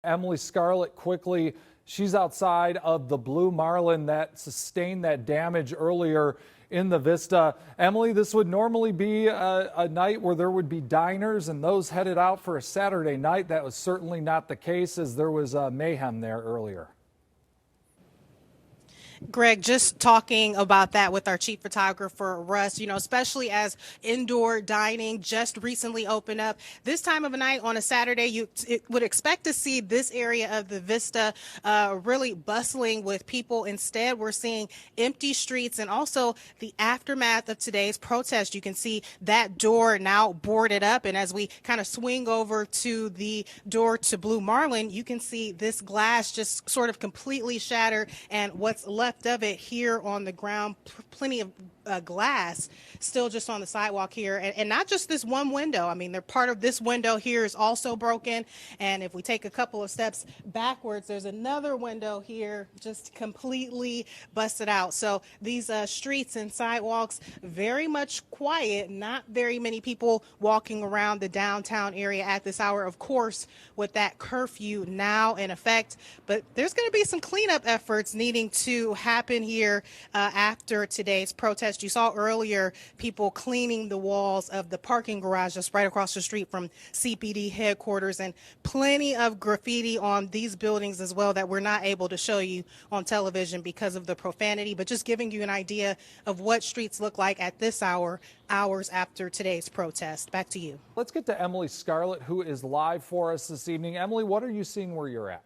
Emily Scarlett quickly. She's outside of the Blue Marlin that sustained that damage earlier in the Vista. Emily, this would normally be a night where there would be diners and those headed out for a Saturday night. That was certainly not the case, as there was mayhem there earlier. Greg, just talking about that with our chief photographer, Russ, especially as indoor dining just recently opened up. This time of a night on a Saturday, you would expect to see this area of the Vista really bustling with people. Instead, we're seeing empty streets and also the aftermath of today's protest. You can see that door now boarded up. And as we kind of swing over to the door to Blue Marlin, you can see this glass just sort of completely shattered, and what's left of it here on the ground, plenty of glass still just on the sidewalk here, and not just this one window. I mean, they're part of this window here is also broken, and if we take a couple of steps backwards, there's another window here just completely busted out. So these streets and sidewalks very much quiet, not very many people walking around the downtown area at this hour, of course, with that curfew now in effect. But there's going to be some cleanup efforts needing to happen here after today's protest. You saw earlier people cleaning the walls of the parking garage just right across the street from CPD headquarters, and plenty of graffiti on these buildings as well that we're not able to show you on television because of the profanity, but just giving you an idea of what streets look like at this hour, hours after today's protest. Back to you. Let's get to Emily Scarlett, who is live for us this evening. Emily, what are you seeing where you're at?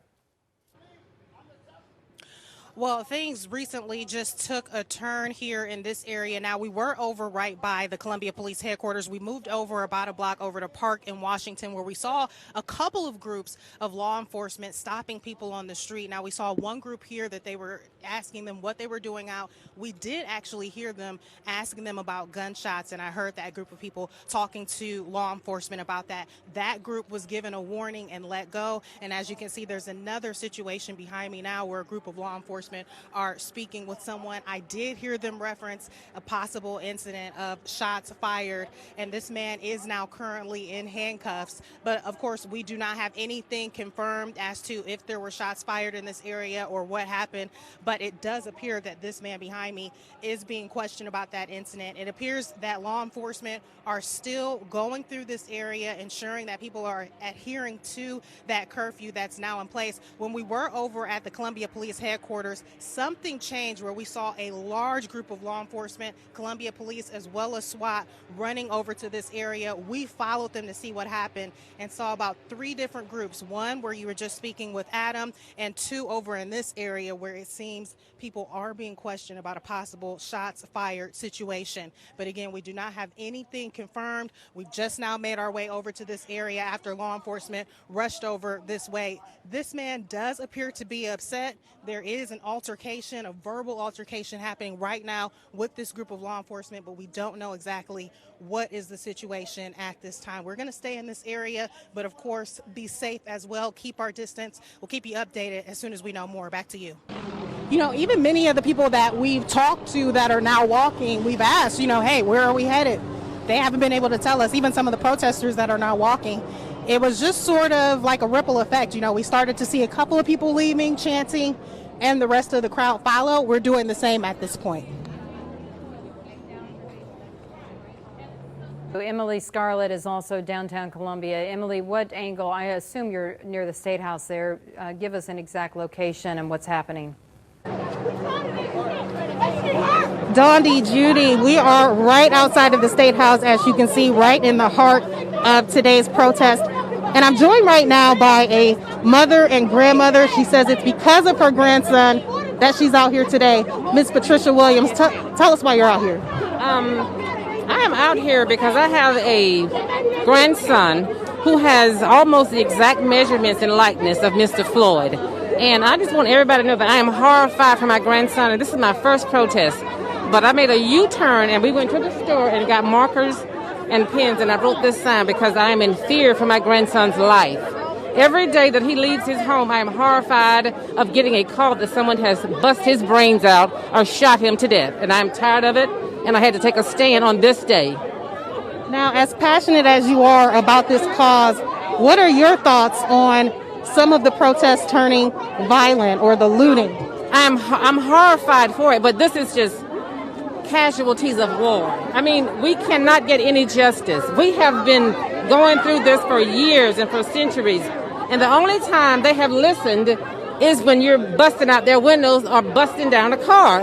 Well, things recently just took a turn here in this area. Now, we were over right by the Columbia Police Headquarters. We moved over about a block over to Park in Washington, where we saw a couple of groups of law enforcement stopping people on the street. Now, we saw one group here that they were asking them what they were doing out. We did actually hear them asking them about gunshots, and I heard that group of people talking to law enforcement about that. That group was given a warning and let go. And as you can see, there's another situation behind me now where a group of law enforcement are speaking with someone. I did hear them reference a possible incident of shots fired, and this man is now currently in handcuffs. But of course, we do not have anything confirmed as to if there were shots fired in this area or what happened, but it does appear that this man behind me is being questioned about that incident. It appears that law enforcement are still going through this area, ensuring that people are adhering to that curfew that's now in place. When we were over at the Columbia Police Headquarters, something changed where we saw a large group of law enforcement, Columbia Police as well as SWAT, running over to this area. We followed them to see what happened and saw about 3 different groups. One where you were just speaking with Adam, and 2 over in this area where it seems people are being questioned about a possible shots fired situation. But again, we do not have anything confirmed. We just now made our way over to this area after law enforcement rushed over this way. This man does appear to be upset. There is an altercation, a verbal altercation happening right now with this group of law enforcement, but we don't know exactly what is the situation at this time. We're going to stay in this area, but of course, be safe as well. Keep our distance. We'll keep you updated as soon as we know more. Back to you. Even many of the people that we've talked to that are now walking, we've asked, hey, where are we headed? They haven't been able to tell us. Even some of the protesters that are now walking, it was just sort of like a ripple effect. We started to see a couple of people leaving, chanting, and the rest of the crowd follow. We're doing the same at this point. Emily Scarlett is also downtown Columbia. Emily, what angle? I assume you're near the State House there. Give us an exact location and what's happening. Dondi, Judy, we are right outside of the State House, as you can see, right in the heart of today's protest. And I'm joined right now by a mother and grandmother. She says it's because of her grandson that she's out here today. Miss Patricia Williams, tell us why you're out here. I am out here because I have a grandson who has almost the exact measurements and likeness of Mr. Floyd. And I just want everybody to know that I am horrified for my grandson, and this is my first protest. But I made a U-turn, and we went to the store and got markers and pens, and I wrote this sign because I am in fear for my grandson's life. Every day that he leaves his home, I am horrified of getting a call that someone has busted his brains out or shot him to death. And I'm tired of it, and I had to take a stand on this day. Now, as passionate as you are about this cause, what are your thoughts on some of the protests turning violent or the looting? I'm horrified for it, but this is just casualties of war. I mean, we cannot get any justice. We have been going through this for years and for centuries, and the only time they have listened is when you're busting out their windows or busting down a car.